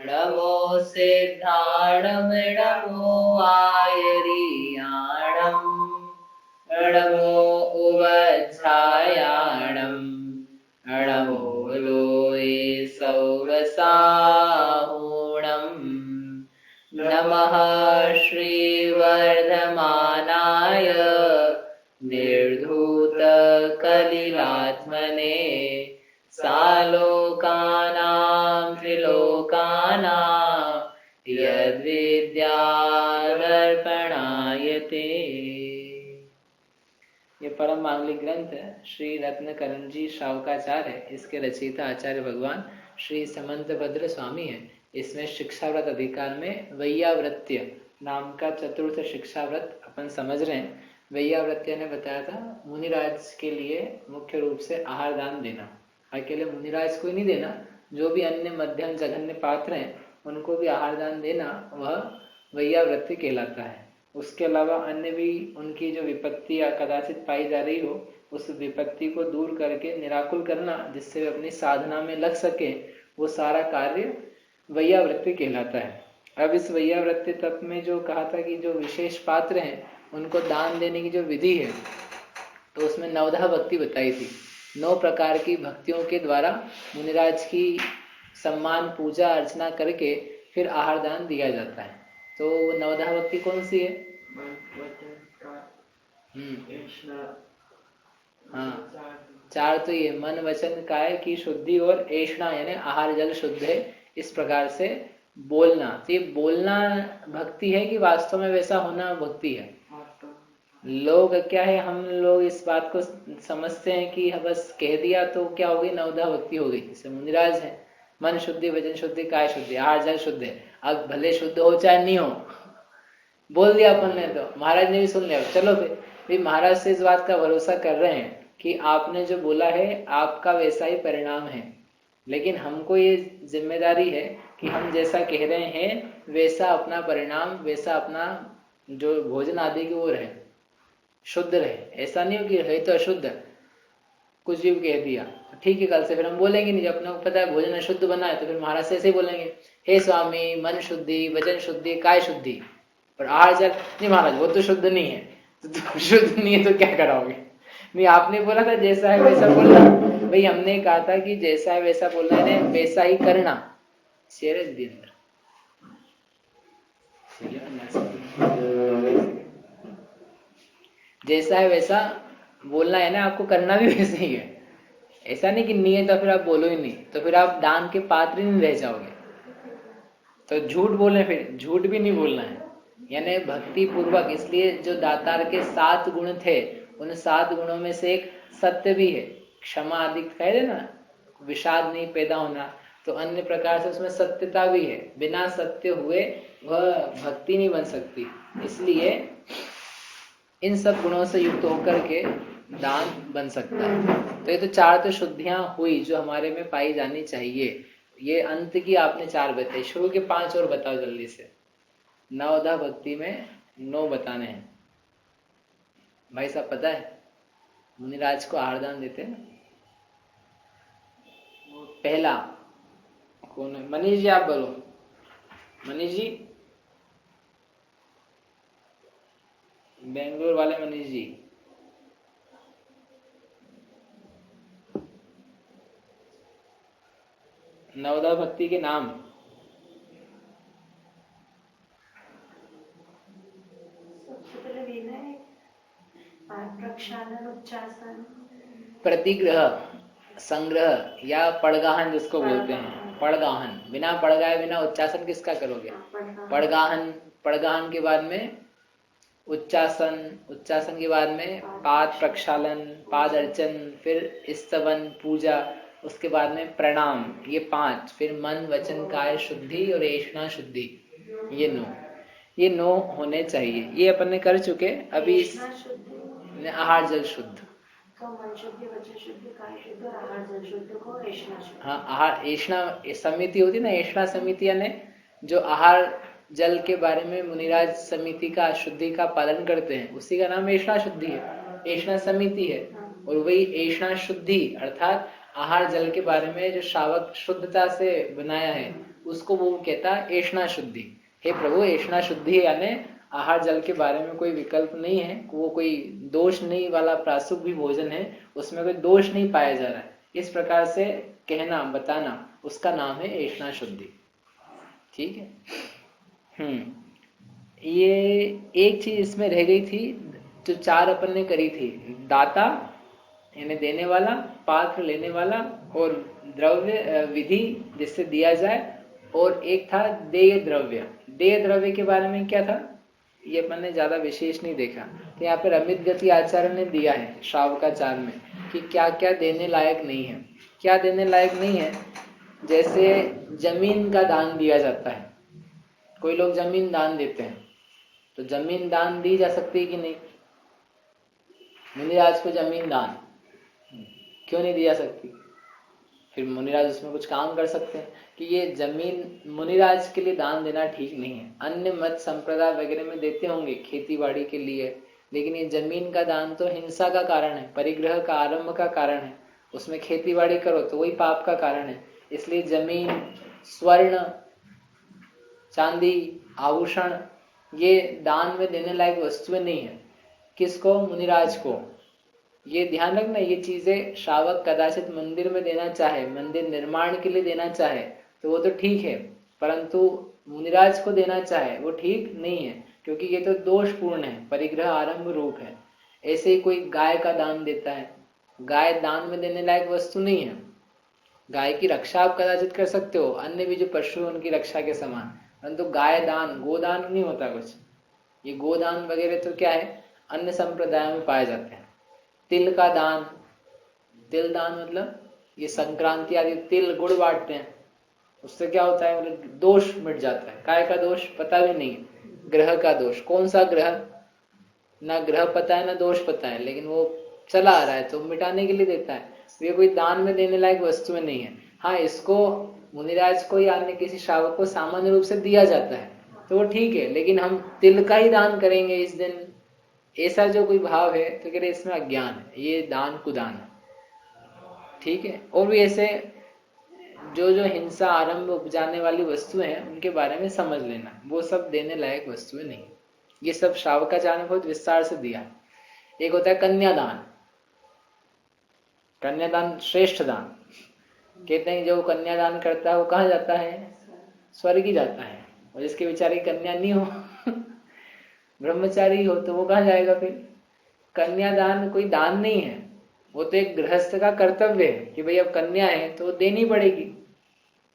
नमो सिद्धाणं नमो आयर्याणं नमो उवच्छायाणं नमो लोये सौवसाहुणं नमः श्रीवर्धमानाय निर्धूतकलिलात्मने सालोकानां त्रिलोकानां यद्विद्यादर्पणायते। ये परम मांगलिक ग्रंथ श्री रत्नकरण जी श्रावकाचार्य है। इसके रचयिता आचार्य भगवान श्री समंतभद्र स्वामी है। इसमें शिक्षाव्रत अधिकार में वैयावृत्य नाम का चतुर्थ शिक्षाव्रत अपन समझ रहे हैं। वैयावृत्य ने बताया था मुनिराज के लिए मुख्य रूप से आहार दान देना। अकेले मुनिराज को ही नहीं देना, जो भी अन्य मध्यम जघन्य पात्र हैं उनको भी आहार दान देना, वह वैयावृत्ति कहलाता है। उसके अलावा अन्य भी उनकी जो विपत्ति या कदाचित पाई जा रही हो, उस विपत्ति को दूर करके निराकुल करना, जिससे वे अपनी साधना में लग सके, वो सारा कार्य वैयावृत्ति कहलाता है। अब इस वैयावृत्ति तत्व में जो कहा था कि जो विशेष पात्र हैं उनको दान देने की जो विधि है, तो उसमें नवधा भक्ति बताई थी। 9 प्रकार की भक्तियों के द्वारा मुनिराज की सम्मान पूजा अर्चना करके फिर आहार दान दिया जाता है। तो नवधा भक्ति कौन सी है? हाँ, 4 तो ये मन वचन काय की शुद्धि और ऐष्णा यानी आहार जल शुद्ध है, इस प्रकार से बोलना। तो ये बोलना भक्ति है कि वास्तव में वैसा होना भक्ति है? लोग क्या है, हम लोग इस बात को समझते हैं कि बस कह दिया तो क्या हो गई, नवधा भक्ति हो गई। जैसे मुनिराज है, मन शुद्धि वचन शुद्धि काय शुद्धि आहार जल शुद्ध है। अब भले शुद्ध हो चाहे नहीं हो, बोल दिया अपन ने तो महाराज ने भी सुन लिया, चलो भी महाराज से इस बात का भरोसा कर रहे हैं कि आपने जो बोला है आपका वैसा ही परिणाम है। लेकिन हमको ये जिम्मेदारी है कि हम जैसा कह रहे हैं वैसा अपना परिणाम, वैसा अपना जो भोजन आदि की ओर है शुद्ध रहे। ऐसा नहीं हो कि है तो अशुद्ध, कुछ भी कह दिया ठीक है, कल से फिर हम बोलेंगे नहीं। जब अपने को पता है भोजन अशुद्ध बना है तो फिर महाराज से ऐसे ही बोलेंगे, हे स्वामी मन शुद्धि वचन शुद्धि काय शुद्धि, पर आहार जल नहीं महाराज वो तो शुद्ध नहीं है। तो शुद्ध नहीं है तो क्या कराओगे? नहीं, आपने बोला था जैसा है वैसा बोलना। भाई हमने कहा था कि जैसा है वैसा बोलना है, वैसा ही करना। शेर दी अंदर जैसा है वैसा बोलना है ना, आपको करना भी वैसे ही है। ऐसा नहीं कि नहीं है तो फिर आप बोलो ही नहीं, तो फिर आप दान के पात्र ही नहीं रह जाओगे। तो झूठ बोले, फिर झूठ भी नहीं बोलना है, यानी भक्ति पूर्वक। इसलिए जो दातार के 7 गुण थे, उन 7 गुणों में से एक सत्य भी है। क्षमा आदि कह रहे ना, विषाद नहीं पैदा होना, तो अन्य प्रकार से उसमें सत्यता भी है। बिना सत्य हुए वह भक्ति नहीं बन सकती। इसलिए इन सब गुणों से युक्त होकर के दान बन सकता है। तो ये तो 4 तो शुद्धियां हुई जो हमारे में पाई जानी चाहिए। ये अंत की आपने 4 बताई, शुरू के 5 और बताओ जल्दी से। नवधा भक्ति में 9 बताने हैं। भाई साहब पता है मुनिराज को आहार दान देते हैं? पहला कौन है? मनीष जी आप बोलो। मनीष जी, बेंगलोर वाले मनीष जी। नवधा भक्ति के नाम? प्रतिग्रह, संग्रह या पड़गाहन जिसको बोलते हैं। पड़गाहन, बिना पड़गाए बिना उच्चासन किसका करोगे? पड़गाहन। पड़गाहन के बाद में उच्चासन, उच्चासन के बाद में पाद प्रक्षालन, पाद अर्चन, फिर स्तवन पूजा, उसके बाद में प्रणाम, ये 5, फिर मन वचन काय शुद्धि और ऐष्णा शुद्धि, ये 9 होने चाहिए। ये अपन ने कर चुके। अभी आहार जल शुद्ध, हाँ आहार ऐष्णा समिति होती ना, ऐष्णा समिति यानी जो आहार जल के बारे में मुनिराज समिति का शुद्धि का पालन करते हैं, उसी का नाम ऐष्णा शुद्धि है, ऐष्णा समिति है। और वही ऐष्णा शुद्धि अर्थात आहार जल के बारे में जो श्रावक शुद्धता से बनाया है, उसको वो कहता है ऐष्णा शुद्धि। हे प्रभु, ऐष्णा शुद्धि यानी आहार जल के बारे में कोई विकल्प नहीं है, वो कोई दोष नहीं वाला प्रासुक भी भोजन है, उसमें कोई दोष नहीं पाया जा रहा है, इस प्रकार से कहना बताना, उसका नाम है ऐष्णा शुद्धि। ठीक है। ये एक चीज इसमें रह गई थी जो 4 अपन ने करी थी, दाता यानी देने वाला, पात्र लेने वाला, और द्रव्य विधि जिससे दिया जाए, और एक था देय द्रव्य। देय द्रव्य के बारे में क्या था ये अपन ने ज्यादा विशेष नहीं देखा, तो यहाँ पर अमित गति आचार्य ने दिया है श्रावकाचार में कि क्या क्या देने लायक नहीं है। क्या देने लायक नहीं है, जैसे जमीन का दान दिया जाता है, कोई लोग जमीन दान देते हैं, तो जमीन दान दी जा सकती है कि नहीं? मुनिराज को जमीन दान क्यों नहीं दी जा सकती? फिर मुनिराज उसमें कुछ काम कर सकते हैं कि ये जमीन मुनिराज के लिए दान देना ठीक नहीं है। अन्य मत संप्रदाय वगैरह में देते होंगे खेती बाड़ी के लिए, लेकिन ये जमीन का दान तो हिंसा का कारण है, परिग्रह का आरंभ का कारण है, उसमें खेती बाड़ी करो तो वही पाप का कारण है। इसलिए जमीन, स्वर्ण, चांदी, आभूषण ये दान में देने लायक वस्तुएं नहीं है। किसको? मुनिराज को। ये ध्यान रखना, ये चीजें श्रावक कदाचित मंदिर में देना चाहे, मंदिर निर्माण के लिए देना चाहे तो वो तो ठीक है, परंतु मुनिराज को देना चाहे वो ठीक नहीं है, क्योंकि ये तो दोषपूर्ण है, परिग्रह आरंभ रूप है। ऐसे ही कोई गाय का दान देता है, गाय दान में देने लायक वस्तु नहीं है। गाय की रक्षा आप कदाचित कर सकते हो, अन्य भी जो पशु उनकी रक्षा के समान, परंतु गाय दान, गोदान नहीं होता कुछ। ये गोदान वगैरह तो क्या है, अन्य संप्रदायों में पाए जाते हैं। तिल का दान, तिल दान मतलब ये संक्रांति आदि तिल गुड़ बांटते हैं, उससे क्या होता है, मतलब दोष मिट जाता है। काय का दोष पता भी नहीं है, ग्रह का दोष। कौन सा ग्रह, ना ग्रह पता है ना दोष पता है, लेकिन वो चला आ रहा है तो मिटाने के लिए देता है। ये कोई दान में देने लायक वस्तु में नहीं है। हाँ, इसको मुनिराज को या अन्य किसी श्रावक को सामान्य रूप से दिया जाता है तो वो ठीक है, लेकिन हम तिल का ही दान करेंगे इस दिन, ऐसा जो कोई भाव है तो कह रहे इसमें अज्ञान है, ये दान कुदान है। ठीक है। और भी ऐसे जो जो हिंसा आरंभ उपजाने वाली वस्तुएं हैं उनके बारे में समझ लेना, वो सब देने लायक वस्तुएं नहीं। ये सब श्रावकाचार्य ने बहुत विस्तार से दिया। एक होता है कन्यादान। कन्यादान श्रेष्ठ दान। कहते हैं जो कन्यादान करता है वो कहाँ जाता है? स्वर्ग ही जाता है। और जिसके बेचारे कन्या नहीं हो ब्रह्मचारी हो तो वो कहाँ जाएगा फिर? कन्यादान कोई दान नहीं है, वो तो एक गृहस्थ का कर्तव्य है कि भाई अब कन्या है तो देनी पड़ेगी।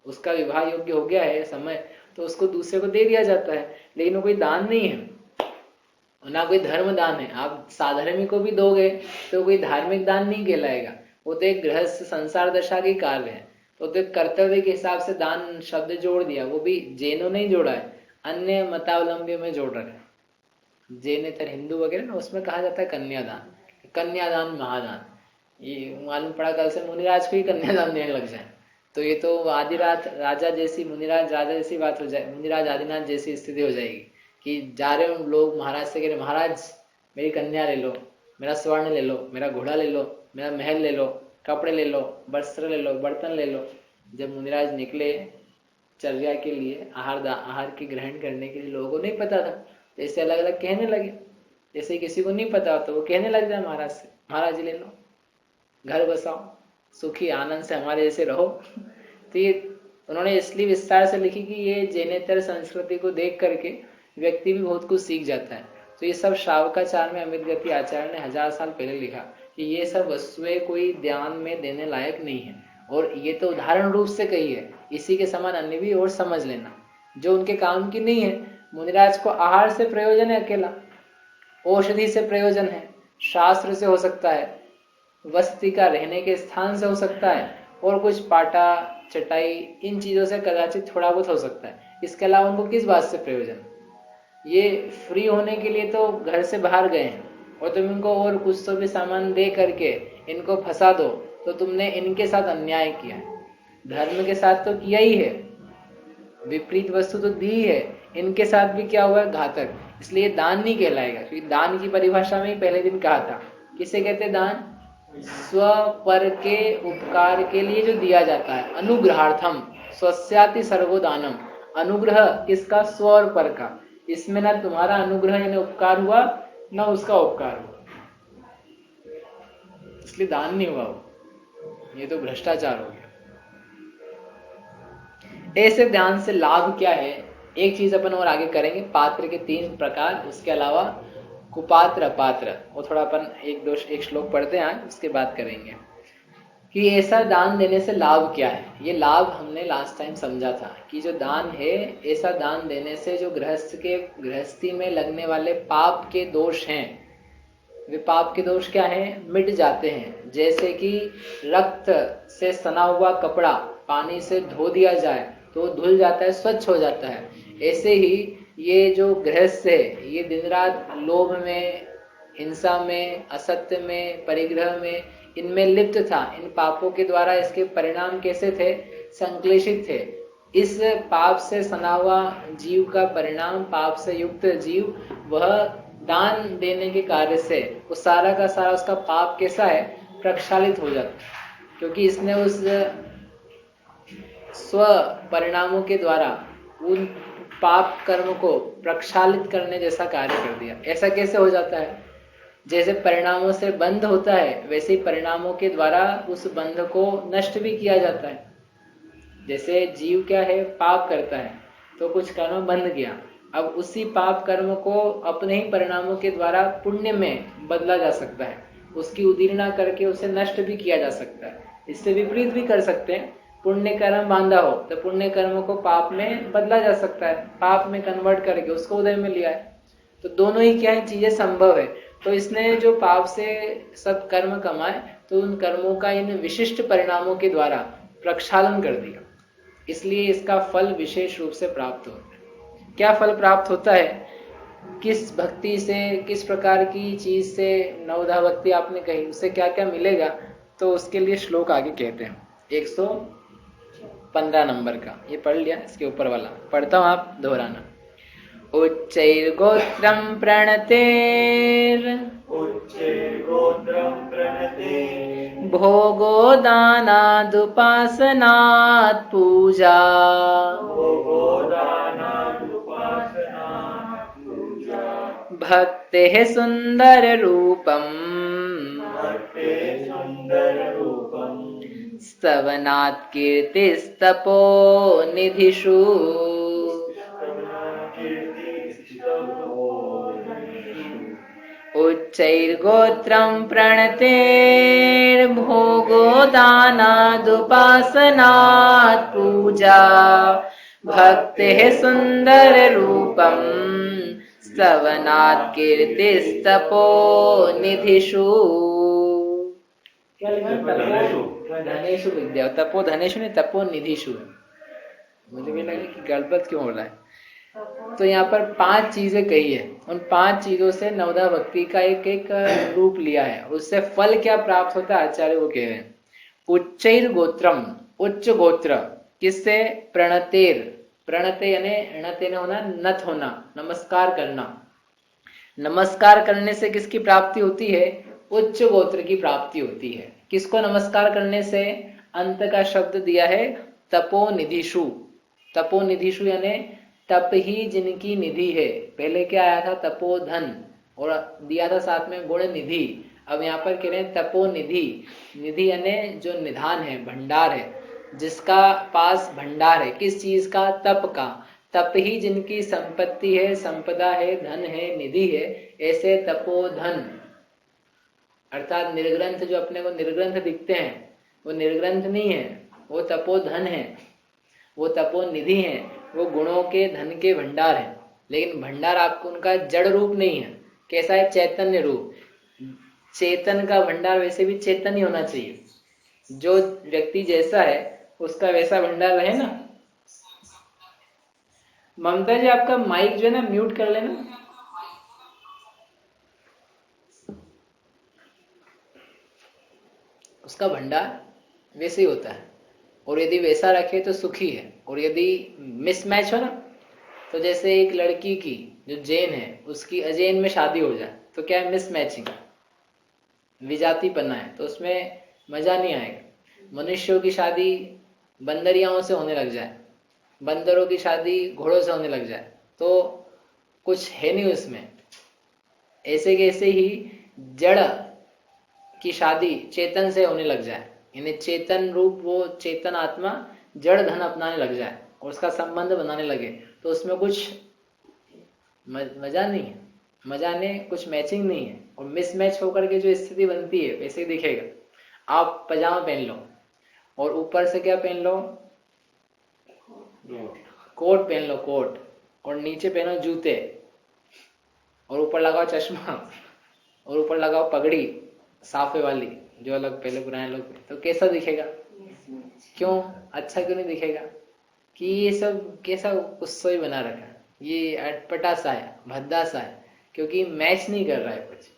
उसका विवाह योग्य हो गया है समय तो उसको दूसरे को दे दिया जाता है, लेकिन वो कोई दान नहीं है, ना कोई धर्म दान है। आप साधर्मी को भी दोगे तो कोई धार्मिक दान नहीं कहलाएगा, वो तो एक गृहस्थ संसार दशा के कार्य है। तो एक कर्तव्य के हिसाब से दान शब्द जोड़ दिया, वो भी जैनों ने जोड़ा है, अन्य मतावलंबियों में जोड़ रखा है। जैनेतर हिंदू वगैरह ना उसमें कहा जाता है कन्यादान, कन्यादान महादान। ये मालूम पड़ा कल से मुनिराज को ही कन्यादान देने लग जाए तो ये तो आदि रात राजा जैसी, मुनिराज राजा जैसी बात हो जाए, मुनिराज आदिनाथ जैसी स्थिति हो जाएगी कि जा रहे हो लोग महाराज से कह रहे महाराज मेरी कन्या ले लो, मेरा स्वर्ण ले लो, मेरा घोड़ा ले लो, मेरा महल ले लो, कपड़े ले लो, वस्त्र ले लो, बर्तन ले लो। जब मुनिराज निकले चर्या के लिए, आहार के ग्रहण करने के लिए, लोगों को नहीं पता था, जैसे अलग अलग कहने लगे। जैसे किसी को नहीं पता तो वो कहने लग जाए महाराज से, महाराज ले लो, घर बसाओ, सुखी आनंद से हमारे जैसे रहो। तो ये उन्होंने इसलिए विस्तार से लिखी कि ये जैनेतर संस्कृति को देख करके व्यक्ति भी बहुत कुछ सीख जाता है। तो ये सब श्रावकाचार में अमित गति आचार्य ने 1000 साल पहले लिखा कि ये सब वस्तुएं कोई ध्यान में देने लायक नहीं है, और ये तो उदाहरण रूप से कही है, इसी के समान अन्य भी और समझ लेना जो उनके काम की नहीं है। मुनिराज को आहार से प्रयोजन है अकेला, औषधि से प्रयोजन है, शास्त्र से हो सकता है, वस्ती का रहने के स्थान से हो सकता है, और कुछ पाटा चटाई इन चीजों से कदाचित थोड़ा बहुत हो सकता है। इसके अलावा उनको किस बात से प्रयोजन? ये फ्री होने के लिए तो घर से बाहर गए हैं, और तुम इनको और कुछ तो भी सामान दे करके इनको फंसा दो तो तुमने इनके साथ अन्याय किया है। धर्म के साथ तो किया ही है, विपरीत वस्तु तो दी है, इनके साथ भी क्या हुआ है? घातक। इसलिए दान नहीं कहलाएगा, क्योंकि दान की परिभाषा में ही पहले दिन कहा था, किसे कहते दान? स्व पर के उपकार के लिए जो दिया जाता है, अनुग्रहार्थम, स्वस्याति सर्वोदानम, अनुग्रह किसका? स्व और पर का। इसमें ना तुम्हारा अनुग्रह यानी उपकार हुआ, ना उसका उपकार हुआ, इसलिए दान नहीं हुआ वो, ये तो भ्रष्टाचार हो गया। ऐसे ध्यान से लाभ क्या है, एक चीज अपन और आगे करेंगे, पात्र के 3 प्रकार, उसके अलावा कुपात्र अपात्र, वो थोड़ा अपन एक श्लोक पढ़ते हैं आज, उसके बाद करेंगे कि ऐसा दान देने से लाभ क्या है। ये लाभ हमने लास्ट टाइम समझा था कि जो दान है, ऐसा दान देने से जो गृहस्थी में लगने वाले पाप के दोष हैं, वे पाप के दोष क्या हैं? मिट जाते हैं। जैसे कि रक्त से सना हुआ कपड़ा पानी से धो दिया जाए तो धुल जाता है, स्वच्छ हो जाता है। ऐसे ही ये जो गृहस्थ है, ये दिन रात लोभ में, हिंसा में, असत्य में, परिग्रह में, इनमें लिप्त था। इन पापों के द्वारा इसके परिणाम कैसे थे? संक्लेशित थे। इस पाप से सना हुआ जीव का परिणाम, पाप से युक्त जीव, वह दान देने के कार्य से वो सारा का सारा उसका पाप कैसा है? प्रक्षालित हो जाता है, क्योंकि इसने उस स्व परिणामों के द्वारा उन पाप कर्म को प्रक्षालित करने जैसा कार्य कर दिया। ऐसा कैसे हो जाता है? जैसे परिणामों से बंध होता है, वैसे ही परिणामों के द्वारा उस बंध को नष्ट भी किया जाता है। जैसे जीव क्या है? पाप करता है तो कुछ कर्म बंध गया, अब उसी पाप कर्म को अपने ही परिणामों के द्वारा पुण्य में बदला जा सकता है, उसकी उदीर्णा करके उसे नष्ट भी किया जा सकता है। इससे विपरीत भी कर सकते हैं, पुण्य कर्म बांधा हो तो पुण्य कर्म को पाप में बदला जा सकता है, पाप में कन्वर्ट करके उसको उदय में लिया है। तो दोनों ही क्या है? चीजें संभव है। तो इसने जो पाप से सब कर्म कमाए, तो उन कर्मों का इन विशिष्ट परिणामों के द्वारा प्रक्षालन कर दिया, इसलिए इसका फल विशेष रूप से प्राप्त होता है। क्या फल प्राप्त होता है? किस भक्ति से, किस प्रकार की चीज से नवधा भक्ति आपने कही, उससे क्या क्या मिलेगा, तो उसके लिए श्लोक आगे कहते हैं 115 नंबर का। ये पढ़ लिया, इसके ऊपर वाला पढ़ता हूं, आप दोहराना। उच्चैर्गोत्रं प्रणतेर् भोगो दानादुपासनात् पूजा भक्तेः सुंदर रूपम् स्तवनात् कीर्तिस्तपो निधिषु उच्चैर्गोत्रं प्रणतेर्भोगो दानादुपासनात् पूजा भक्तेः सुंदर रूपम् स्तवनात् कीर्तिस्तपो निधिषु। धनेषु विद्या, तपो धनेषु नहीं, तपो निधिषु है। मुझे भी लगा कि गड़बड़ क्यों हो रहा है। तो यहाँ पर 5 चीजें कही है, उन 5 चीजों से नवधा भक्ति का एक एक रूप लिया है। उससे फल क्या प्राप्त होता है, आचार्य वो कह रहे हैं। उच्चैर गोत्रम, उच्च गोत्र किससे? प्रणतेर, प्रणते यानी णते ने होना, नत होना, नमस्कार करना। नमस्कार करने से किसकी प्राप्ति होती है? उच्च गोत्र की प्राप्ति होती है। किसको नमस्कार करने से? अंत का शब्द दिया है तपो निधिषु। तपो निधिषु यानी तप ही जिनकी निधि है। पहले क्या आया था? तपोधन, और दिया था साथ में गुण निधि। अब यहाँ पर कह रहे हैं तपो निधि। निधि यानी जो निधान है, भंडार है, जिसका पास भंडार है। किस चीज का? तप का। तप ही जिनकी संपत्ति है, संपदा है, धन है, निधि है, ऐसे तपोधन अर्थात निर्ग्रंथ, जो अपने को निर्ग्रंथ दिखते हैं वो निर्ग्रंथ नहीं है, वो तपोधन है, वो तपोनिधि है, वो गुणों के, धन के भंडार है। लेकिन भंडार आपको उनका जड़ रूप नहीं है। कैसा है? चैतन्य रूप। चेतन का भंडार वैसे भी चेतन ही होना चाहिए। जो व्यक्ति जैसा है उसका वैसा भंडार रहे ना। ममता जी, आपका माइक जो है ना म्यूट कर लेना। उसका भंडार वैसे ही होता है, और यदि वैसा रखे तो सुखी है। और यदि मिसमैच हो ना, तो जैसे एक लड़की की जो जैन है उसकी अजैन में शादी हो जाए तो क्या है? मिसमैचिंग, विजातीपना है, तो उसमें मजा नहीं आएगा। मनुष्यों की शादी बंदरियाओं से होने लग जाए, बंदरों की शादी घोड़ों से होने लग जाए, तो कुछ है नहीं उसमें। ऐसे कैसे ही जड़ की शादी चेतन से होने लग जाए, यानी चेतन रूप वो चेतन आत्मा जड़ धन अपनाने लग जाए और उसका संबंध बनाने लगे, तो उसमें कुछ मजा नहीं है, मजा ने कुछ मैचिंग नहीं है, और मिसमैच होकर के जो स्थिति बनती है वैसे ही दिखेगा। आप पजामा पहन लो और ऊपर से क्या पहन लो, कोट पहन लो, कोट, और नीचे पहनो जूते, और ऊपर लगाओ चश्मा, और ऊपर लगाओ पगड़ी साफे वाली जो अलग पहले पुराने लोग, तो कैसा दिखेगा? क्यों अच्छा क्यों नहीं दिखेगा? कि ये सब कैसा उत्सव ही बना रखा है, ये अटपटा सा है, भद्दा सा है, क्योंकि मैच नहीं कर रहा है कुछ।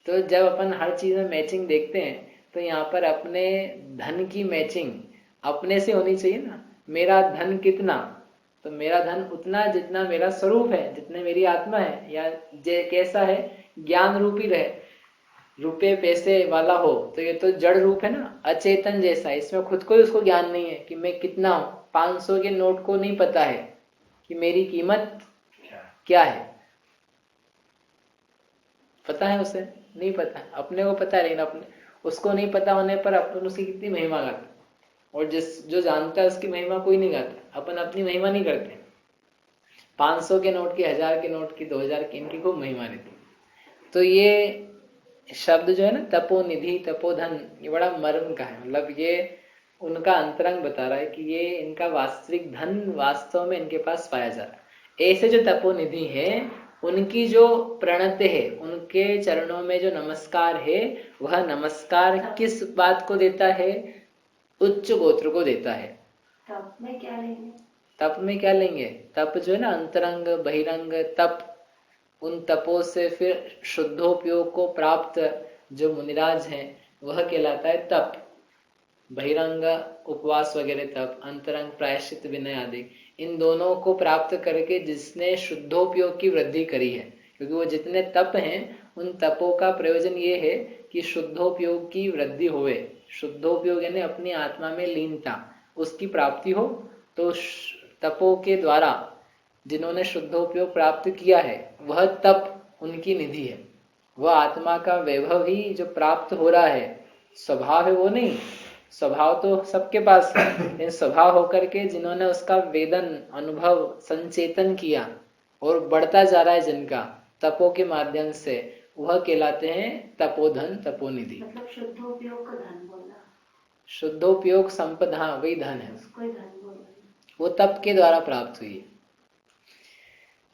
तो जब अपन हर चीज में मैचिंग देखते हैं, तो यहाँ पर अपने धन की मैचिंग अपने से होनी चाहिए ना। मेरा धन कितना, तो मेरा धन उतना जितना मेरा स्वरूप है, जितने मेरी आत्मा है, या कैसा है, ज्ञान रूपी रहे। रुपए पैसे वाला हो तो ये तो जड़ रूप है ना, अचेतन जैसा, इसमें खुद को ही उसको ज्ञान नहीं है कि मैं कितना हूं। 500 के नोट को नहीं पता है कि मेरी कीमत क्या है, पता है उसे? नहीं पता। अपने को पता है, लेकिन अपने उसको नहीं पता होने पर अपन उसकी कितनी महिमा गाते, और जो जानता है उसकी महिमा कोई नहीं गाता। अपन अपनी महिमा नहीं करते। 500 के नोट की, 1000 के नोट की, 2000 की, इनकी खूब महिमा रहती। तो ये शब्द जो है ना, तपोनिधि, तपोधन, ये बड़ा मर्म का है। मतलब ये उनका अंतरंग बता रहा है कि ये इनका वास्तविक धन वास्तव में इनके पास पाया जा रहा है। ऐसे जो तपोनिधि है, उनकी जो प्रणत है, उनके चरणों में जो नमस्कार है, वह नमस्कार किस बात को देता है? उच्च गोत्र को देता है। तप में क्या लेंगे? तप में क्या लेंगे? तप जो है ना, अंतरंग बहिरंग तप, उन तपों से फिर शुद्धोपयोग को प्राप्त जो मुनिराज हैं, वह कहलाता है तप। बहिरंग उपवास वगैरह तप, अंतरंग प्रायश्चित विनय आदि, इन दोनों को प्राप्त करके जिसने शुद्धोपयोग की वृद्धि करी है, क्योंकि वो जितने तप हैं, उन तपों का प्रयोजन ये है कि शुद्धोपयोग की वृद्धि होवे। शुद्धोपयोग यानी अपनी आत्मा में लीनता, उसकी प्राप्ति हो। तो तपों के द्वारा जिन्होंने शुद्धोपयोग प्राप्त किया है, वह तप उनकी निधि है। वह आत्मा का वैभव ही जो प्राप्त हो रहा है, स्वभाव है वो नहीं। स्वभाव तो सबके पास है, लेकिन स्वभाव होकर के जिन्होंने उसका वेदन अनुभव संचेतन किया और बढ़ता जा रहा है जिनका तपों के माध्यम से, वह कहलाते हैं तपोधन, तपोनिधि। मतलब शुद्धोपयोग का धन बोला। शुद्धोपयोग संपदा, वही धन है, उसको ही धन बोला। वो तप के द्वारा प्राप्त हुई।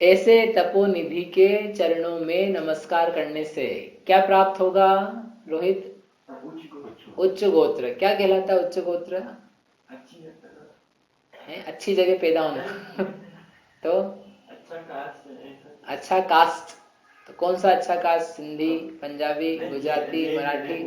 ऐसे तपोनिधि के चरणों में नमस्कार करने से क्या प्राप्त होगा रोहित? उच्च गोत्र। क्या कहलाता है उच्च गोत्र? अच्छी जगह पैदा होना तो अच्छा कास्ट। तो कौन सा अच्छा कास्ट? सिंधी, पंजाबी, गुजराती, मराठी?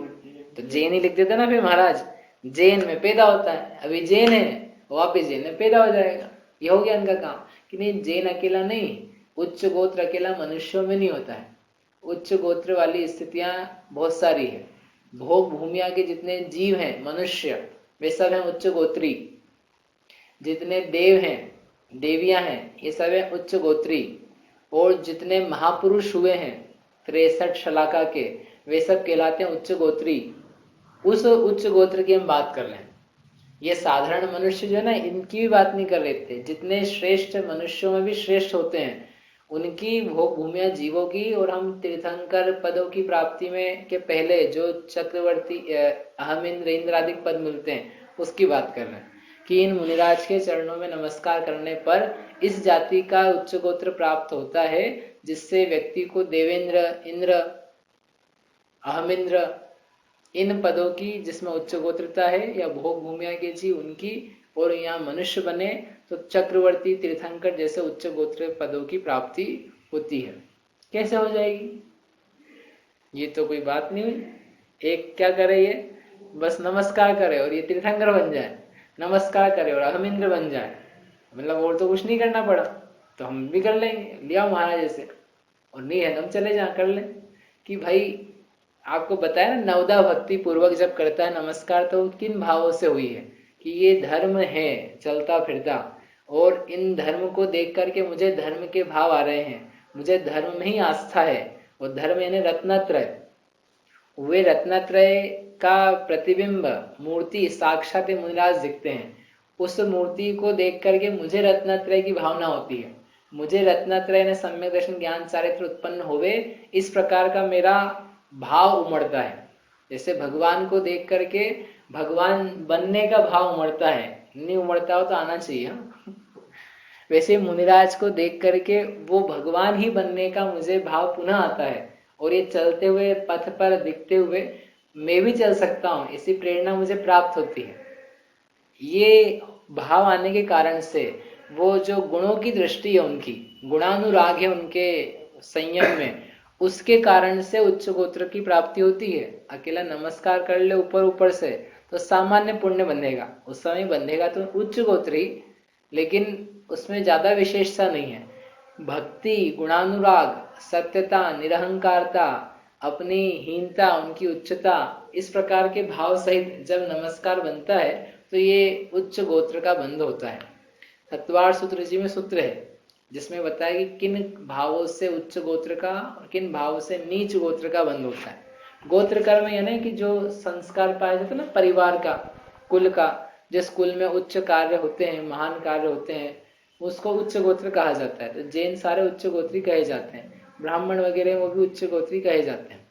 तो जैन ही लिख देते ना फिर महाराज, जैन में पैदा होता है। अभी जैन है, वापिस जैन में पैदा हो जाएगा। ये हो गया इनका काम। कि नहीं, जैन अकेला नहीं, उच्च गोत्र अकेला मनुष्यों में नहीं होता है। उच्च गोत्र वाली स्थितियां बहुत सारी है। भोग भूमिया के जितने जीव हैं, मनुष्य, वे सब हैं उच्च गोत्री। जितने देव हैं, देवियां हैं, ये सब है उच्च गोत्री। और जितने महापुरुष हुए हैं 63 शलाका के, वे सब कहलाते हैं उच्च गोत्री। उस उच्च गोत्र की हम बात कर लें। ये साधारण मनुष्य जो है ना, इनकी भी बात नहीं कर रहे थे। जितने श्रेष्ठ मनुष्यों में भी श्रेष्ठ होते हैं, उनकी भोग भूमिया जीवों की, और हम तीर्थंकर पदों की प्राप्ति में के पहले जो चक्रवर्ती अहम इंद्र, इंद्र आदि पद मिलते हैं, उसकी बात कर रहे हैं। कि इन मुनिराज के चरणों में नमस्कार करने पर इस जाति का उच्च गोत्र प्राप्त होता है, जिससे व्यक्ति को देवेंद्र, इंद्र, अहमिंद्र, इन पदों की, जिसमें उच्च गोत्रता है या भोग भूमिया के जी उनकी, और यहाँ मनुष्य बने तो चक्रवर्ती, तीर्थंकर जैसे उच्च गोत्र पदों की प्राप्ति होती है। कैसे हो जाएगी? ये तो कोई बात नहीं हुई। एक क्या करे, ये बस नमस्कार करे और ये तीर्थंकर बन जाए, नमस्कार करे और अहमिंद्र बन जाए। मतलब और तो कुछ नहीं करना पड़ा, तो हम भी कर लेंगे, लिया महाराज जैसे। और नहीं है हम चले जा कर ले। कि भाई आपको बताया ना, नवदा भक्ति पूर्वक जब करता है नमस्कार, तो किन भावों से हुई है? कि कि ये धर्म है चलता फिरता, और इन धर्म को देख करके मुझे धर्म के भाव आ रहे हैं, मुझे धर्म में ही आस्था है। वो धर्म यानी रत्नत्रय, वे रत्नत्रय का प्रतिबिंब मूर्ति साक्षात मुनिराज दिखते हैं। उस मूर्ति को देख करके मुझे रत्नत्रय की भावना होती है, मुझे रत्नत्रय ने सम्यक दर्शन ज्ञान चारित्र उत्पन्न होवे, इस प्रकार का मेरा भाव उमड़ता है। जैसे भगवान को देख करके भगवान बनने का भाव उमड़ता है, नहीं उमड़ता हो तो आना चाहिए। वैसे मुनिराज को देख करके वो भगवान ही बनने का मुझे भाव पुनः आता है, और ये चलते हुए पथ पर दिखते हुए मैं भी चल सकता हूँ, इसी प्रेरणा मुझे प्राप्त होती है। ये भाव आने के कारण से वो जो गुणों की दृष्टि है, उनकी गुणानुराग है उनके संयम में, उसके कारण से उच्च गोत्र की प्राप्ति होती है। अकेला नमस्कार कर ले ऊपर ऊपर से तो सामान्य पुण्य बंधेगा, उस समय बंधेगा तो उच्च गोत्री, लेकिन उसमें ज्यादा विशेषता नहीं है। भक्ति, गुणानुराग, सत्यता, निरहंकारता, अपनी हीनता उनकी उच्चता, इस प्रकार के भाव सहित जब नमस्कार बनता है तो ये उच्च गोत्र का बंध होता है। सत्वार सूत्र जी में सूत्र है जिसमें बताया कि किन भावों से उच्च गोत्र का और किन भावों से नीच गोत्र का बंध होता है। गोत्र कर्म यानी कि जो संस्कार पाए जाते हैं ना परिवार का, कुल का, जिस कुल में उच्च कार्य होते हैं, महान कार्य होते हैं, उसको उच्च गोत्र कहा जाता है। तो जैन सारे उच्च गोत्री कहे जाते हैं, ब्राह्मण वगैरह वो भी उच्च गोत्री कहे जाते हैं।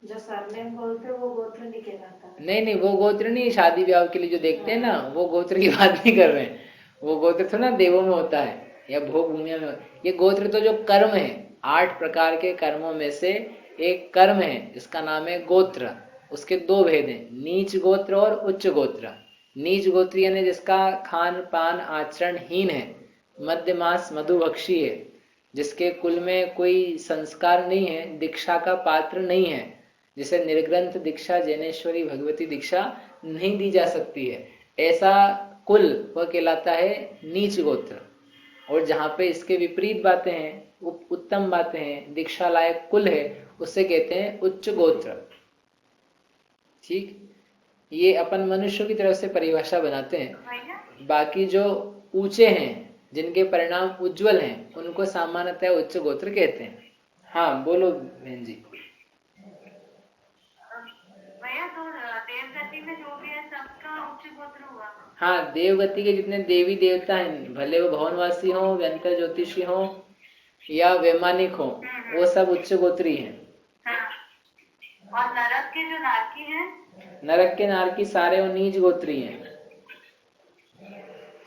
जो सरनेम बोलते वो गोत्र नहीं कहलाता। नहीं नहीं, वो गोत्र नहीं, शादी ब्याह के लिए जो देखते हैं ना, वो गोत्र की बात नहीं कर रहे हैं। वो गोत्र तो ना देवों में होता है या भोग भूमिया में। ये गोत्र तो जो कर्म है, 8 प्रकार के कर्मों में से एक कर्म है जिसका नाम है गोत्र। उसके 2 भेद हैं, नीच गोत्र और उच्च गोत्र। नीच गोत्री यानी जिसका खान पान आचरण हीन है, मध्यमास मधुभक्षी है, जिसके कुल में कोई संस्कार नहीं है, दीक्षा का पात्र नहीं है, जिसे निर्ग्रंथ दीक्षा, जैनेश्वरी भगवती दीक्षा नहीं दी जा सकती है, ऐसा कुल वह कहलाता है नीच गोत्र। और जहाँ पे इसके विपरीत बातें हैं, उत्तम बातें हैं, दीक्षा लायक कुल है, उससे कहते हैं उच्च गोत्र। ठीक, ये अपन मनुष्य की तरफ से परिभाषा बनाते हैं। बाकी जो ऊंचे हैं, जिनके परिणाम उज्जवल हैं, उनको सामान्यतः उच्च गोत्र कहते हैं। हाँ बोलो बहन जी। देवगति में जो भी है सबका उच्च गोत्र हुआ। हाँ, देवगति के जितने देवी देवता हैं, भले वो भवनवासी हो, व्यंतर ज्योतिषी हो या वैमानिक हो, वो सब उच्च गोत्री हैं। हाँ। और नरक के जो नारकी हैं, नरक के नारकी सारे वो नीच गोत्री हैं।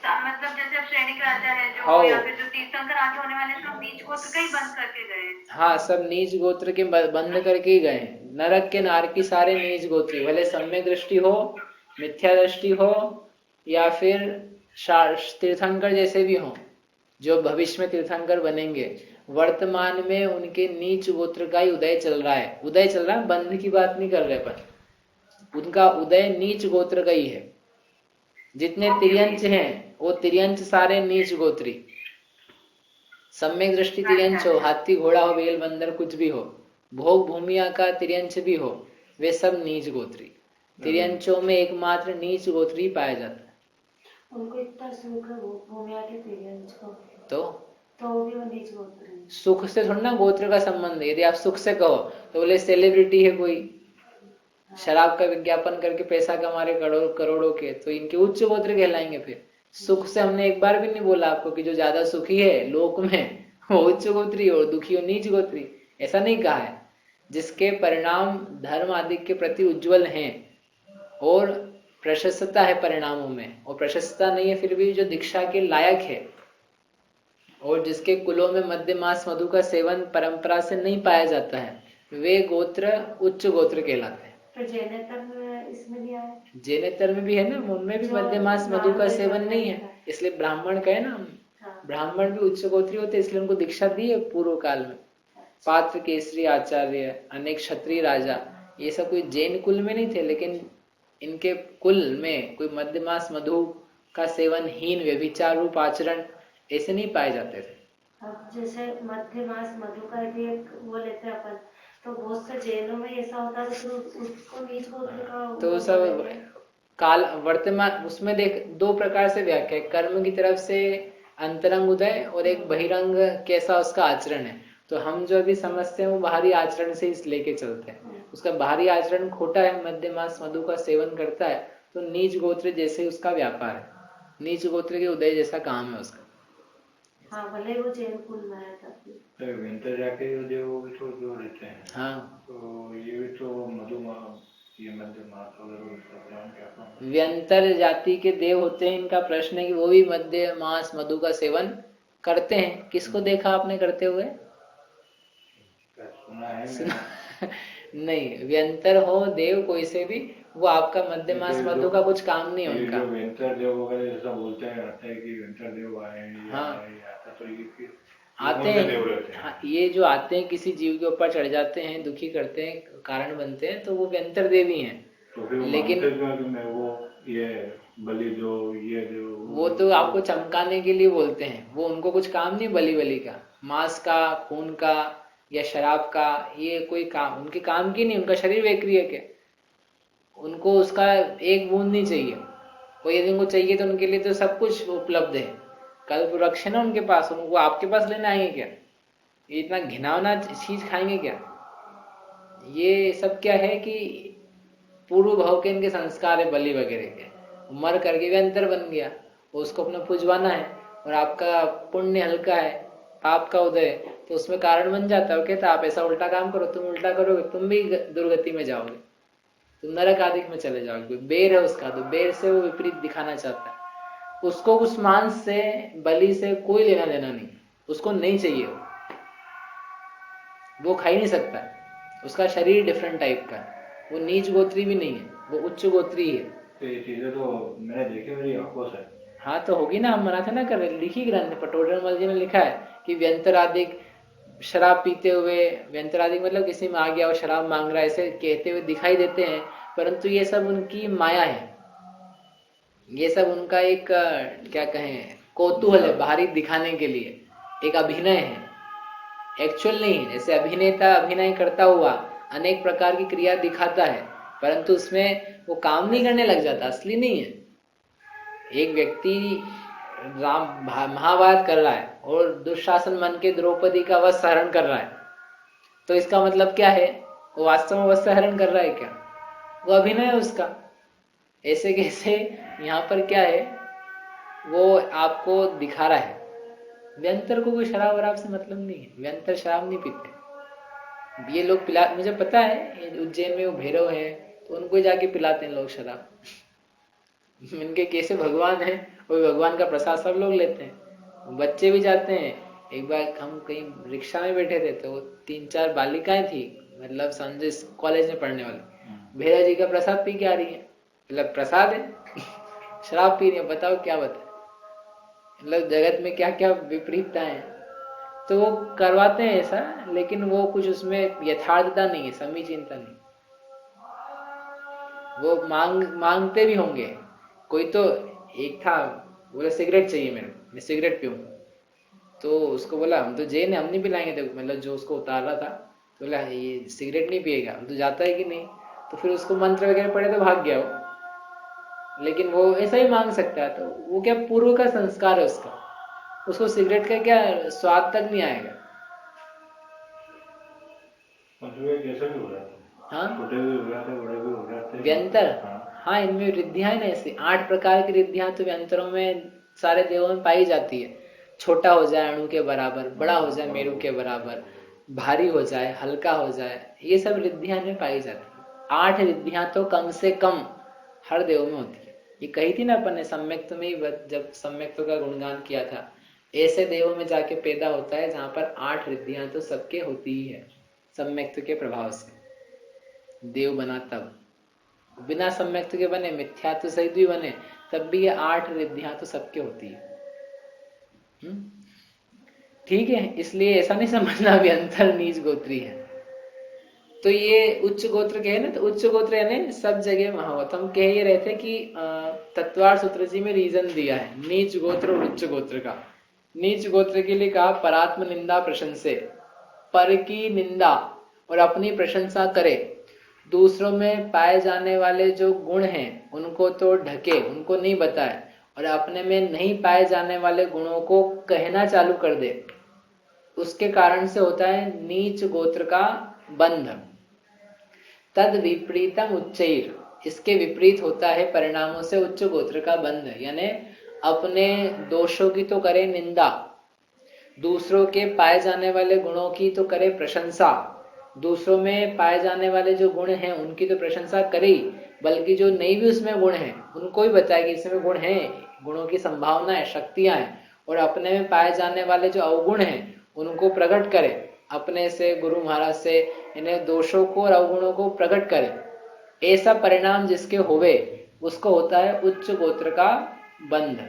मतलब जैसे अब श्रेणी का राजा है जो, या फिर जो तीर्थंकर आगे होने वाले सब नीच गोत्र का ही बंद करके गए। हाँ, सब नीच गोत्र के बंद करके ही गए। नरक के नारकी सारे नीच गोत्री, भले सम्यक दृष्टि हो, मिथ्या दृष्टि हो, या फिर तीर्थंकर जैसे भी हो, जो भविष्य में तीर्थंकर बनेंगे, वर्तमान में उनके नीच गोत्र का ही उदय चल रहा है। उदय चल रहा है, बंद की बात नहीं कर रहे, पर उनका उदय नीच गोत्र का ही है। जितने तिर्यंच हैं वो तिर्यंच सारे नीच गोत्री। सम्यक दृष्टि तिर्यंच हो, हाथी घोड़ा हो, बेल बंदर कुछ भी हो, भोग भूमिया का तिर्यंच भी हो, वे सब नीच गोत्री। तिर्यंचों में एकमात्र नीच गोत्री पाया जाता है। उनको इतना सुख है भूमिया के तिर्यंच को, तो भी वो नीच गोत्र है। सुख से थोड़ा ना गोत्र का संबंध है। यदि आप सुख से कहो तो बोले सेलिब्रिटी है कोई, शराब का विज्ञापन करके पैसा कमा रहे करोड़ों के, तो इनके उच्च गोत्र कहलाएंगे। फिर सुख से हमने एक बार भी नहीं बोला आपको कि जो ज्यादा सुखी है लोक में वो उच्च गोत्री और दुखी हो नीच गोत्री, ऐसा नहीं कहा है। जिसके परिणाम धर्म आदि के प्रति उज्जवल हैं और प्रशस्तता है परिणामों में, और प्रशस्तता नहीं है फिर भी जो दीक्षा के लायक है, और जिसके कुलों में मध्य मास मधु का सेवन परंपरा से नहीं पाया जाता है, वे गोत्र उच्च गोत्र कहलाते हैं। तो जैनेतर में इसमें नहीं आया? जैनेतर में भी है ना, उनमें भी मध्य मास मधु का सेवन नहीं है, इसलिए ब्राह्मण का है ना। हाँ। ब्राह्मण भी उच्च गोत्री होते, इसलिए उनको दीक्षा दी है पूर्व काल में। पात्र केसरी आचार्य, अनेक क्षत्रिय राजा, ये सब कोई जैन कुल में नहीं थे, लेकिन इनके कुल में कोई मध्य मास मधु का सेवन हीन व्यभिचार रूप आचरण ऐसे नहीं पाए जाते थे। अब जैसे मध्य मास मधु का भी एक वो लेते हैं अपन, तो बहुत से जैनों में ऐसा होता है तो उसको नीच गोत्र का तो सब काल वर्तमान उसमें देख दो प्रकार से व्याख्या है, कर्म की तरफ से अंतरंग उदय और एक बहिरंग कैसा उसका आचरण है। तो हम जो अभी समझते हैं वो बाहरी आचरण से इस लेके चलते हैं। उसका बाहरी आचरण खोटा है, मध्य मास मधु का सेवन करता है, तो नीच गोत्र जैसे उसका व्यापार है, नीच गोत्र के उदय जैसा काम है उसका। हाँ, भले वो जैन कुल में आया था। तो विंटर जाके जो भी तो जो रहते हैं, हाँ, तो ये भी तो मधुमास, ये मध्य मास वगैरह व्यंतर जाति के देव होते हैं। इनका प्रश्न है कि वो भी मध्य मास मधु का सेवन करते हैं। किसको देखा आपने करते हुए? सुना है मैंने। नहीं, व्यंतर हो देव कोई से भी, वो आपका मध्य मास मधु का कुछ काम नहीं है उनका। जो व्यंतर देव वगैरह जैसा बोलते हैं रहता है कि व्यंतर देव आए, हाँ, तो ये आते हैं। हाँ, ये जो आते हैं किसी जीव के ऊपर चढ़ जाते हैं, दुखी करते हैं, कारण बनते हैं, तो वो व्यंतर देवी हैं। तो फिर लेकिन वो ये बलि जो ये जो वो तो आपको चमकाने के लिए बोलते हैं, वो उनको कुछ काम नहीं बलि का, मांस का, खून का या शराब का, ये कोई काम उनके काम की नहीं। उनका शरीर विक्रियक है, उनको उसका एक बूंद नहीं चाहिए। कोई यदि उनको चाहिए तो उनके लिए तो सब कुछ उपलब्ध है, कल्प वृक्ष है ना उनके पास, उनको आपके पास लेने आएंगे क्या? ये इतना घिनौना चीज खाएंगे क्या? ये सब क्या है कि पूर्व भाव के इनके संस्कार है बलि वगैरह के। मर करके व्यंतर बन गया, उसको अपना पुजवाना है, और आपका पुण्य हल्का है, पाप का उदय, तो उसमें कारण बन जाता है। कहता आप ऐसा उल्टा काम करो, तुम उल्टा करोगे तुम भी दुर्गति में जाओगे, तुम नरक आदि में चले जाओगे। बेर है उसका, तो बेर से वो विपरीत दिखाना चाहता है। उसको उस मांस से, बलि से कोई लेना देना नहीं, उसको नहीं चाहिए, वो खा ही नहीं सकता। उसका शरीर डिफरेंट टाइप का, वो नीच गोत्री भी नहीं है, वो उच्च गोत्री है। तो ये चीजें तो मैंने देखी, मेरी आंखों से। हाँ तो होगी ना, हम मना था ना कर रहे, लिखी ग्रंथ पटोदरमल जी ने लिखा है कि व्यंतरादिक शराब पीते हुए, व्यंतरादिक मतलब किसी में आ गया और शराब मांग रहा है ऐसे कहते हुए दिखाई देते हैं, परंतु ये सब उनकी माया है, ये सब उनका एक क्या कहें कौतूहल है, बाहरी दिखाने के लिए एक अभिनय है, एक्चुअल नहीं है। जैसे अभिनेता अभिनय करता हुआ अनेक प्रकार की क्रिया दिखाता है, परंतु उसमें वो काम नहीं करने लग जाता, असली नहीं है। एक व्यक्ति राम महाभारत कर रहा है और दुशासन मन के द्रौपदी का वस्त्र हरण कर रहा है, तो इसका मतलब क्या है? वो वास्तव में वस्त्र हरण कर रहा है क्या? वो अभिनय है उसका। ऐसे कैसे यहाँ पर क्या है, वो आपको दिखा रहा है। व्यंतर को कोई शराब वराब से मतलब नहीं है, व्यंतर शराब नहीं पीते। ये लोग पिला, मुझे पता है उज्जैन में वो भैरव है, तो उनको जाके पिलाते हैं लोग शराब। इनके कैसे भगवान है, वो भगवान का प्रसाद सब लोग लेते हैं, बच्चे भी जाते हैं। एक बार हम कहीं रिक्शा में बैठे थे, तो 3-4 बालिकाएं थी, मतलब समझे कॉलेज में पढ़ने वाली, भैरव जी का प्रसाद पी के आ रही है, मतलब प्रसाद है शराब पी रही है। बताओ क्या बताए, मतलब जगत में क्या क्या विपरीतता है। तो वो करवाते हैं ऐसा, लेकिन वो कुछ उसमें यथार्थता नहीं है, समीचीनता नहीं। वो मांगते भी होंगे। कोई तो एक था, बोला सिगरेट चाहिए मेरे को, मैं सिगरेट पीऊँ, तो उसको बोला हम तो जैन है, हम नहीं पिलाएंगे। तो मतलब जो उसको उतार रहा था, तो बोला ये सिगरेट नहीं पिएगा, तो जाता है कि नहीं। तो फिर उसको मंत्र वगैरह पढ़े तो भाग गया वो, लेकिन वो ऐसा ही मांग सकता है। तो वो क्या पूर्व का संस्कार है उसका, उसको सिगरेट का क्या स्वाद तक नहीं आएगा। कैसे भी हो रहा था, हाँ, छोटे भी हो जाते, बड़े भी हो जाते व्यंतर। हाँ, इनमें रिद्धियां है ना, ऐसी 8 प्रकार की रिद्धियां तो व्यंतरों में सारे देवों में पाई जाती है। छोटा हो जाए अणु के बराबर, बड़ा हो जाए मेरु के बराबर, भारी हो जाए, हल्का हो जाए, ये सब रिद्धियां इनमें पाई जाती है। 8 रिद्धियां तो कम से कम हर देव में होती है। ये कही थी ना अपन ने सम्यक्त में ही, जब सम्यक्तों का गुणगान किया था, ऐसे देवों में जाके पैदा होता है जहां पर 8 रिद्धियां तो सबके होती ही है। सम्यक्त के प्रभाव से देव बना, तब बिना सम्यक्त के बने, मिथ्या तो सहित भी बने, तब भी ये 8 रिद्धियां तो सबके होती है। ठीक है, इसलिए ऐसा नहीं समझना भी अंतर नीच गोत्री है। तो ये उच्च गोत्र के है ना, तो उच्च गोत्र यानी सब जगह महावत। हम कह ये रहे थे कि तत्वार सूत्र जी में रीजन दिया है नीच गोत्र और उच्च गोत्र का। नीच गोत्र के लिए कहा परात्म निंदा प्रशंसे, पर की निंदा और अपनी प्रशंसा करे, दूसरों में पाए जाने वाले जो गुण हैं उनको तो ढके, उनको नहीं बताए, और अपने में नहीं पाए जाने वाले गुणों को कहना चालू कर दे, उसके कारण से होता है नीच गोत्र का बंध। तद विपरीतम उच्चैर, इसके विपरीत होता है परिणामों से उच्च गोत्र का बंध, यानी अपने दोषों की तो करे निंदा, दूसरों के पाए जाने वाले गुणों की तो करे प्रशंसा, दूसरों में पाए जाने वाले जो गुण हैं उनकी तो प्रशंसा करे, बल्कि जो नहीं भी उसमें गुण हैं उनको भी बताए कि इसमें गुण हैं, गुणों की संभावना है, शक्तियां हैं, और अपने में पाए जाने वाले जो अवगुण हैं उनको प्रकट करे, अपने से गुरु महाराज से इन्हें दोषों को और अवगुणों को प्रकट करे। ऐसा परिणाम जिसके होवे उसको होता है उच्च गोत्र का बंध।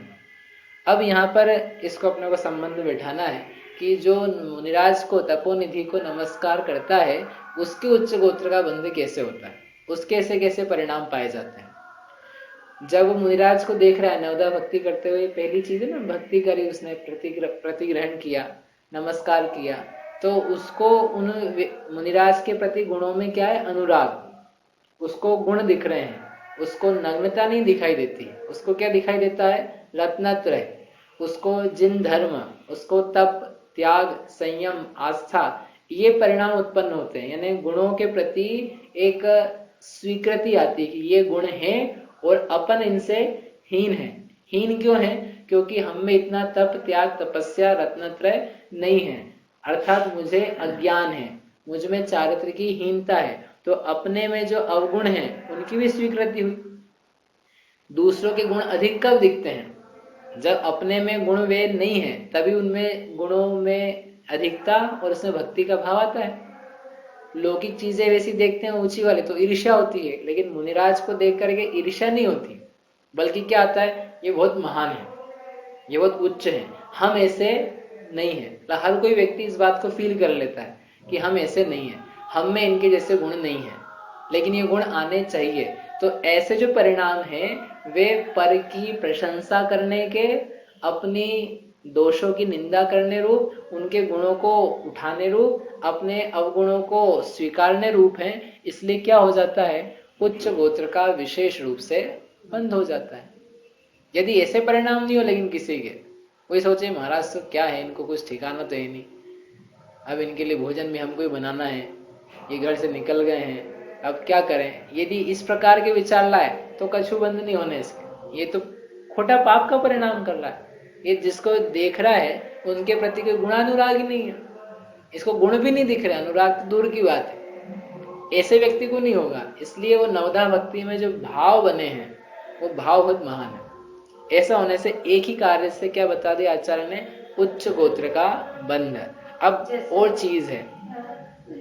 अब यहाँ पर इसको अपने को संबंध बिठाना है कि जो मुनिराज को, तपोनिधि को नमस्कार करता है उसके उच्च गोत्र का बंध कैसे होता है, उसके ऐसे कैसे परिणाम पाए जाते हैं। जब वो मुनिराज को देख रहा है नवदा भक्ति करते हुए, पहली चीज है ना, भक्ति करी उसने, प्रतिग्रहण किया, नमस्कार किया, तो उसको उन मुनिराज के प्रति गुणों में क्या है, अनुराग, उसको गुण दिख रहे हैं, उसको नग्नता नहीं दिखाई देती, उसको क्या दिखाई देता है, रत्नत्रय, उसको जिन धर्म, उसको तप, त्याग, संयम, आस्था, ये परिणाम उत्पन्न होते हैं, यानी गुणों के प्रति एक स्वीकृति आती है कि ये गुण हैं और अपन इनसे हीन है। हीन क्यों है, क्योंकि हम में इतना तप, त्याग, तपस्या, रत्नत्रय नहीं है, अर्थात मुझे अज्ञान है, मुझ में चारित्र की हीनता है, तो अपने में जो अवगुण हैं उनकी भी स्वीकृति हुई। दूसरों के गुण अधिक कब दिखते हैं, जब अपने में गुण वे नहीं है, तभी उनमें गुणों में अधिकता और उसमें भक्ति का भाव आता है। लौकिक चीजें वैसी देखते हैं ऊंची वाले तो ईर्ष्या होती है, लेकिन मुनिराज को देख करके ईर्ष्या नहीं होती, बल्कि क्या आता है, ये बहुत महान है, ये बहुत उच्च है, हम ऐसे नहीं है। हर कोई व्यक्ति इस बात को फील कर लेता है कि हम ऐसे नहीं है, हम में इनके जैसे गुण नहीं है, लेकिन ये गुण आने चाहिए। तो ऐसे जो परिणाम हैं वे पर की प्रशंसा करने के, अपनी दोषों की निंदा करने रूप, उनके गुणों को उठाने रूप, अपने अवगुणों को स्वीकारने रूप हैं। इसलिए क्या हो जाता है, उच्च गोत्र का विशेष रूप से बंध हो जाता है। यदि ऐसे परिणाम नहीं हो लेकिन किसी के, कोई सोचे महाराज तो क्या है, इनको कुछ ठिकाना तो है नहीं, अब इनके लिए भोजन भी हमको ही बनाना है, ये घर से निकल गए हैं, अब क्या करें, यदि इस प्रकार के विचार लाए तो कछु बंद नहीं होने इसके, ये तो खोटा पाप का परिणाम कर रहा है। ये जिसको देख रहा है उनके प्रति कोई गुणानुराग ही नहीं है, इसको गुण भी नहीं दिख रहे, अनुराग तो दूर की बात है, ऐसे व्यक्ति को नहीं होगा। इसलिए वो नवधा भक्ति में जो भाव बने हैं वो भाव बहुत महान है। ऐसा होने से एक ही कार्य से क्या बता दिया आचार्य ने, उच्च गोत्र का बंध। अब और चीज है,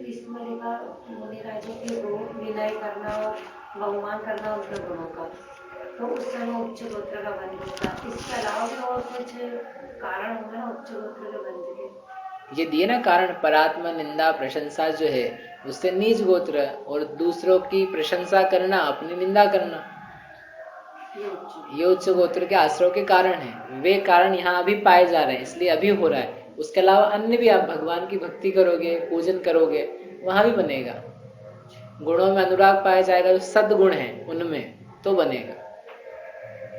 इसमें लिखा मुनिराजों की विनय करना और बहुमान करना उनके गुणों का, तो उस समय उच्च गोत्र का बंध होता है। इसके अलावा भी और कुछ कारण होंगे उच्च गोत्र के बंध के? ये दिए ना कारण, परात्मा, निंदा, प्रशंसा जो है उससे नीच गोत्र, और दूसरों की प्रशंसा करना, अपनी निंदा करना, ये उच्च गोत्र के आश्रय के कारण है। वे कारण यहाँ अभी पाए जा रहे हैं, इसलिए अभी हो रहा है। उसके अलावा अन्य भी, आप भगवान की भक्ति करोगे, पूजन करोगे, वहां भी बनेगा। गुणों में अनुराग पाया जाएगा, जो सद्गुण है उनमें तो बनेगा।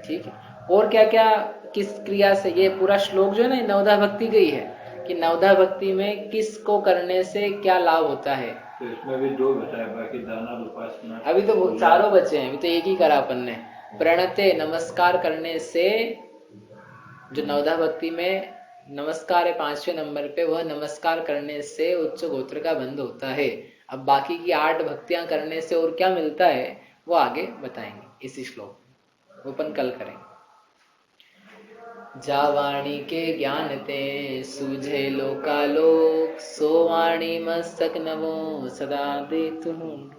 ठीक है, और क्या क्या किस क्रिया से, ये पूरा श्लोक जो है ना नवधा भक्ति गई है कि नवधा भक्ति में किस को करने से क्या लाभ होता है। तो इसमें भी दो बताए, बाकी दाना, उपासना, अभी तो चारों बचे हैं, अभी तो एक ही करा अपन ने। प्रणते, नमस्कार करने से, जो नवधा भक्ति में नमस्कार है 5वें नंबर पे, वह नमस्कार करने से उच्च गोत्र का बंध होता है। अब बाकी की 8 भक्तियां करने से और क्या मिलता है वो आगे बताएंगे इसी श्लोक, वो अपन कल करेंगे। जावाणी के ज्ञान ते सूझे लोकालोक, सो वाणी मस्तक नवो सदा दे तुम।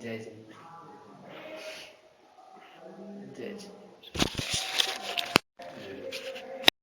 जय जय।